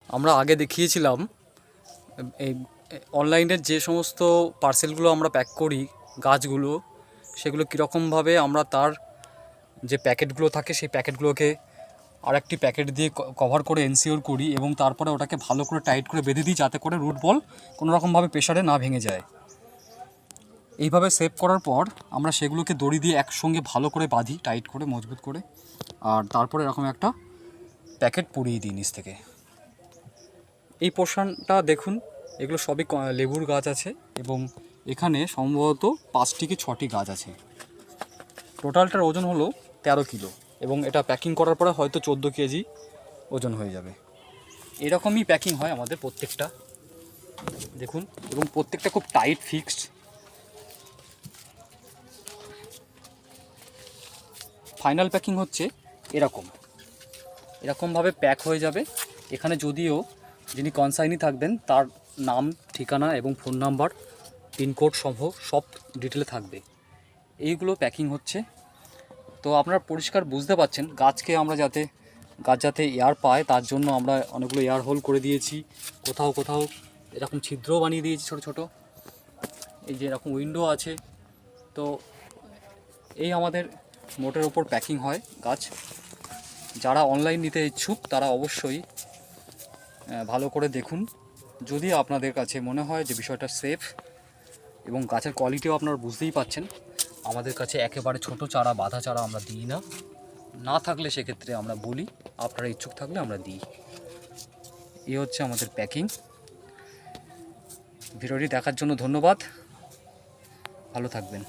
আমরা আগে দেখিয়েছিলাম এই অনলাইনের যে সমস্ত পার্সেলগুলো আমরা প্যাক করি গাছগুলো, সেগুলো কীরকমভাবে আমরা তার যে প্যাকেটগুলো থাকে সেই প্যাকেটগুলোকে আরেকটি প্যাকেট দিয়ে কভার করে এনসিওর করি এবং তারপরে ওটাকে ভালো করে টাইট করে বেঁধে দিই যাতে করে রুট বল কোনো রকমভাবে প্রেশারে না ভেঙে যায়। এইভাবে সেভ করার পর আমরা সেগুলোকে দড়ি দিয়ে একসঙ্গে ভালো করে বাঁধি, টাইট করে মজবুত করে, আর তারপরে এরকম একটা প্যাকেট পুড়িয়ে দিই নিচ থেকে। এই পোর্শনটা দেখুন, এগুলো সবই লেবুর গাছ আছে এবং এখানে সম্ভবত 5 থেকে 6টি গাছ আছে। টোটালটার ওজন হলো 13 কিলো এবং এটা প্যাকিং করার পরে হয়তো 14 কেজি ওজন হয়ে যাবে। এরকমই প্যাকিং হয় আমাদের প্রত্যেকটা, দেখুন, এবং প্রত্যেকটা খুব টাইট ফিক্সড। ফাইনাল প্যাকিং হচ্ছে এরকমভাবে প্যাক হয়ে যাবে। এখানে যদিও যিনি কনসাইনি থাকবেন তার নাম, ঠিকানা এবং ফোন নাম্বার, পিনকোড সব ডিটেলে থাকবে। এইগুলো প্যাকিং হচ্ছে। তো আপনারা পরিষ্কার বুঝতে পারছেন গাছ যাতে এয়ার পায় তার জন্য আমরা অনেকগুলো এয়ার হোল করে দিয়েছি। কোথাও কোথাও এরকম ছিদ্রও বানিয়ে দিয়েছি ছোট ছোট, এই যে এরকম উইন্ডো আছে। তো এই আমাদের মোটের ওপর প্যাকিং হয় গাছ। যারা অনলাইন নিতে ইচ্ছুক তারা অবশ্যই ভালো করে দেখুন। যদি আপনাদের কাছে মনে হয় যে বিষয়টা সেফ এবং গাছের কোয়ালিটিও আপনারা বুঝতেই পাচ্ছেন, আমাদের কাছে একেবারে ছোট চারা, বাঁধা চারা আমরা দিই না। না থাকলে সেক্ষেত্রে আমরা বলি, আপনারা ইচ্ছুক থাকলে আমরা দিই। এই হচ্ছে আমাদের প্যাকিং। ভিডিওটি দেখার জন্য ধন্যবাদ, ভালো থাকবেন।